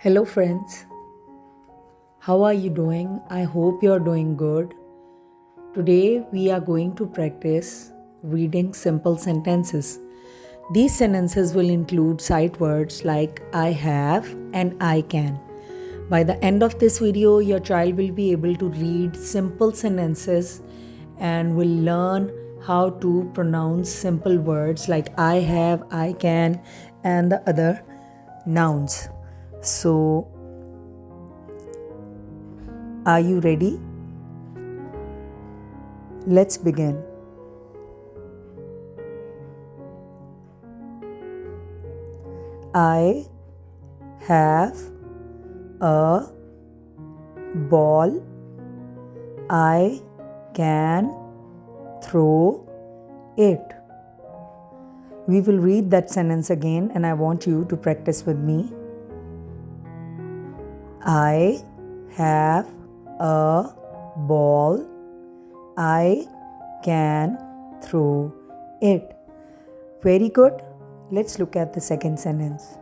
Hello, friends. How are you doing? I hope you're doing good. Today, we are going to practice reading simple sentences. These sentences will include sight words like I have and I can. By the end of this video, your child will be able to read simple sentences and will learn how to pronounce simple words like I have, I can, and the other nouns. So, are you ready? Let's begin. I have a ball. I can throw it. We will read that sentence again and I want you to practice with me. I have a ball. I can throw it. Very good. Let's look at the second sentence.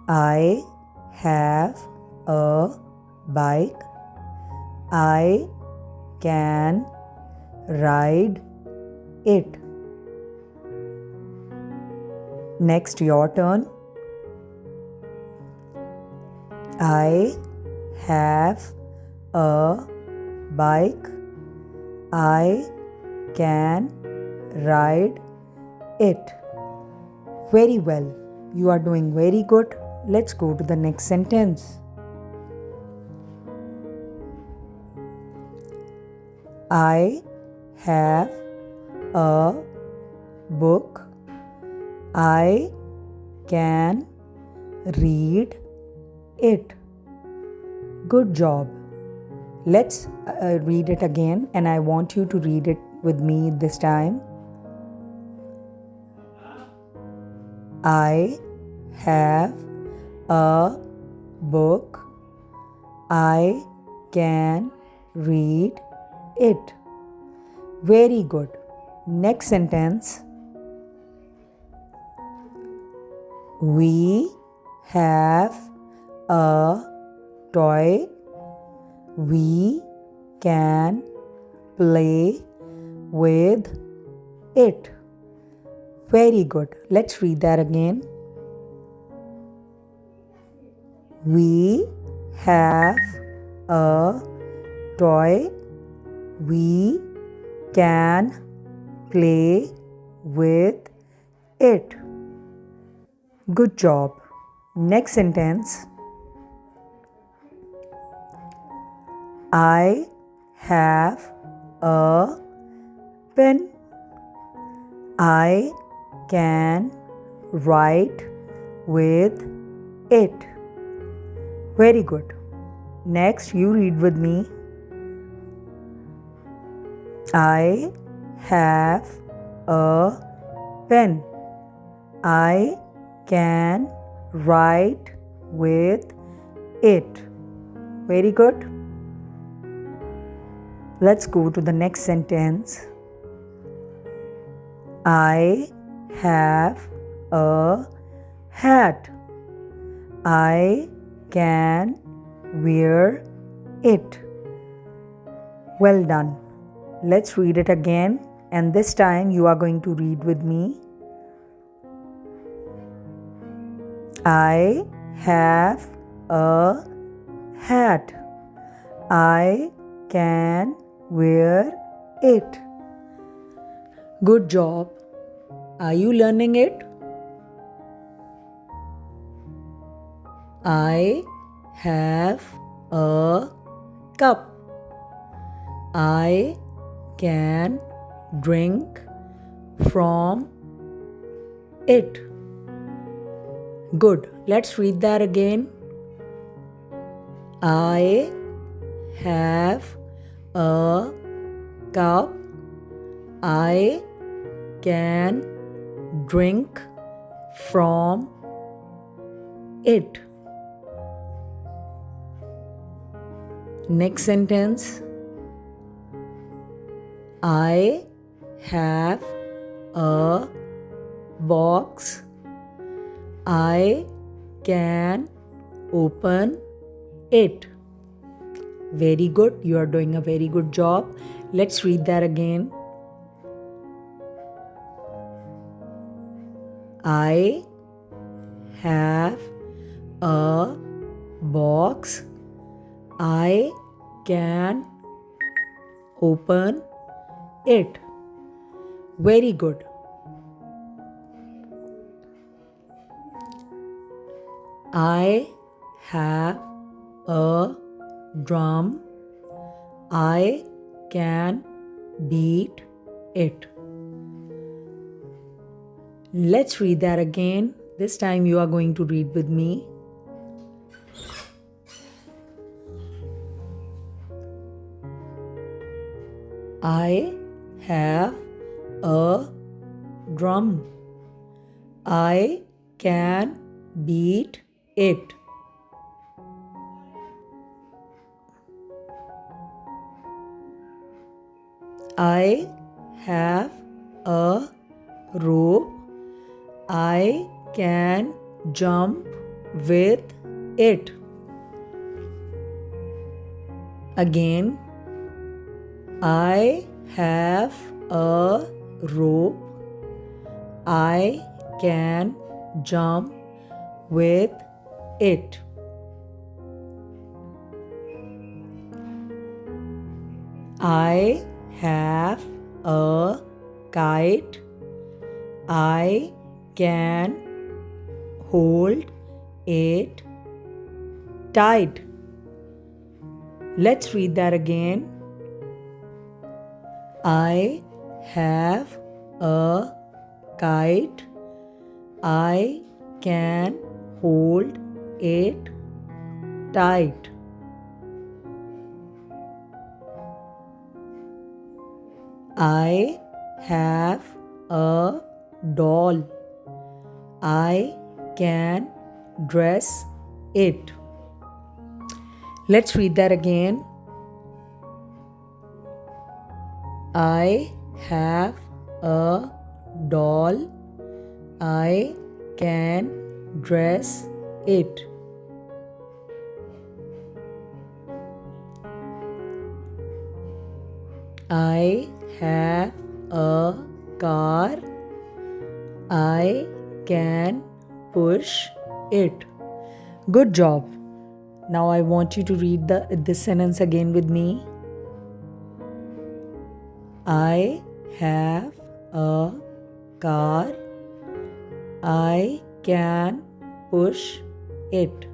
I have a bike. I can ride it. Next, your turn. I have a bike. I can ride it. Very well. You are doing very good. Let's go to the next sentence. I have a book. I can read it. Good job. Let's read it again and I want you to read it with me this time. I have a book. I can read it. Very good. Next sentence. We have a toy. We can play with it. Very good. Let's read that again. We have a toy. We can play with it. Good job. Next sentence. I have a pen. I can write with it. Very good. Next, you read with me. I have a pen. I can write with it. Very good. Let's go to the next sentence. I have a hat. I can wear it. Well done. Let's read it again and this time you are going to read with me. I have a hat. I can wear it. Good job. Are you learning it? I have a cup. I can drink from it. Good. Let's read that again. I have a cup. I can drink from it. Next sentence. I have a box. I can open it. Very good. You are doing a very good job. Let's read that again. I have a box. I can open it. Very good. I have a drum. I can beat it. Let's read that again. This time you are going to read with me. I have a drum. I can beat it. I have a rope. I can jump with it. Again, I have a rope. I can jump with it. I have a kite. I can hold it tight. Let's read that again. I have a kite. I can hold it tight. I have a doll. I can dress it. Let's read that again. I have a doll. I can dress it. I have a car. I can push it. Good job. Now I want you to read this sentence again with me. I have a car. I can push it.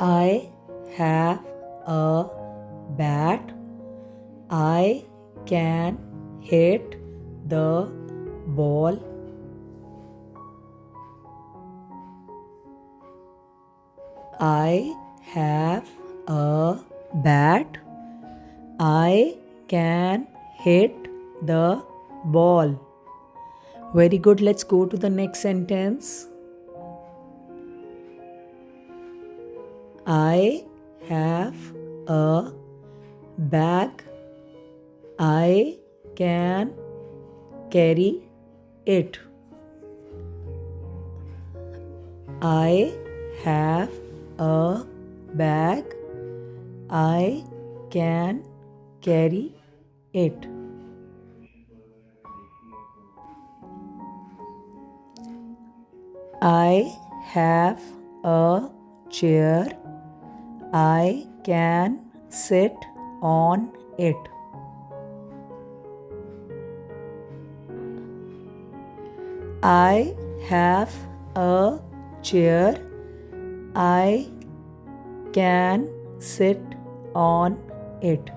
I have a bat. I can hit the ball. I have a bat. I can hit the ball. Very good. Let's go to the next sentence. I have a bag. I can carry it. I have a bag. I can carry it. I have a chair. I can sit on it. I have a chair. I can sit on it.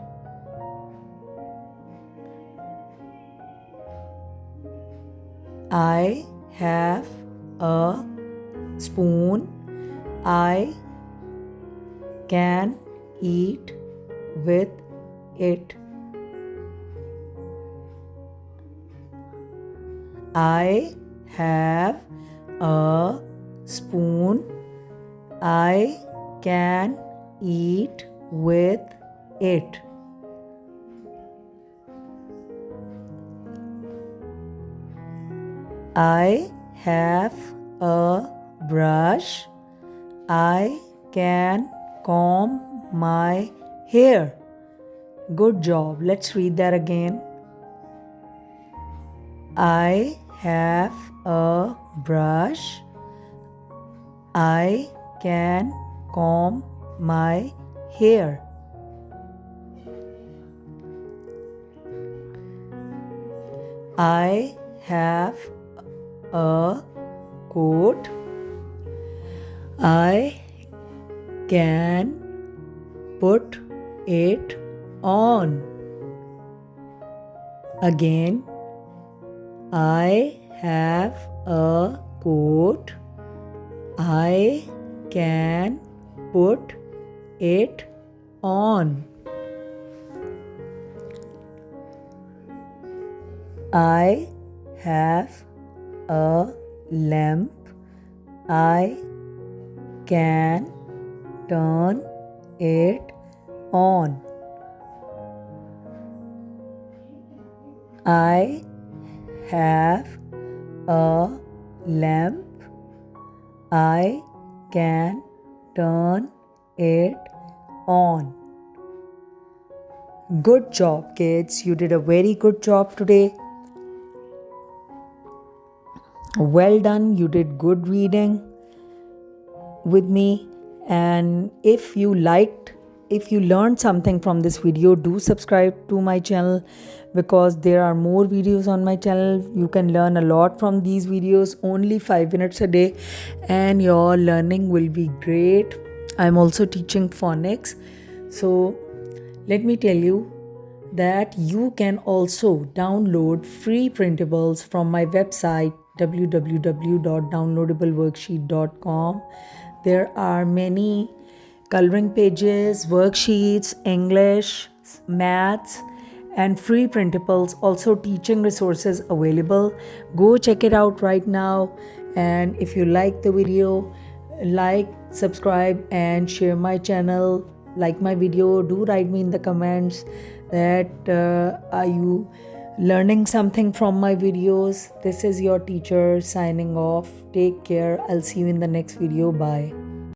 I have a spoon. I can eat with it. I have a spoon. I can eat with it. I have a brush. I can comb my hair. Good job. Let's read that again. I have a brush. I can comb my hair. I have a coat. I can put it on. Again, I have a coat. I can put it on. I have a lamp. I can turn it on. I have a lamp. I can turn it on. Good job, kids. You did a very good job today. Well done. You did good reading with me. And if you learned something from this video, do subscribe to my channel, because there are more videos on my channel. You can learn a lot from these videos, only 5 minutes a day, and your learning will be great. I'm also teaching phonics. So let me tell you that you can also download free printables from my website www.downloadableworksheet.com. There are many coloring pages, worksheets, English, maths, and free printables, also teaching resources available. Go check it out right now. And if you like the video, like, subscribe, and share my channel. Like my video, do write me in the comments that are you learning something from my videos. This is your teacher signing off. Take care. I'll see you in the next video. Bye.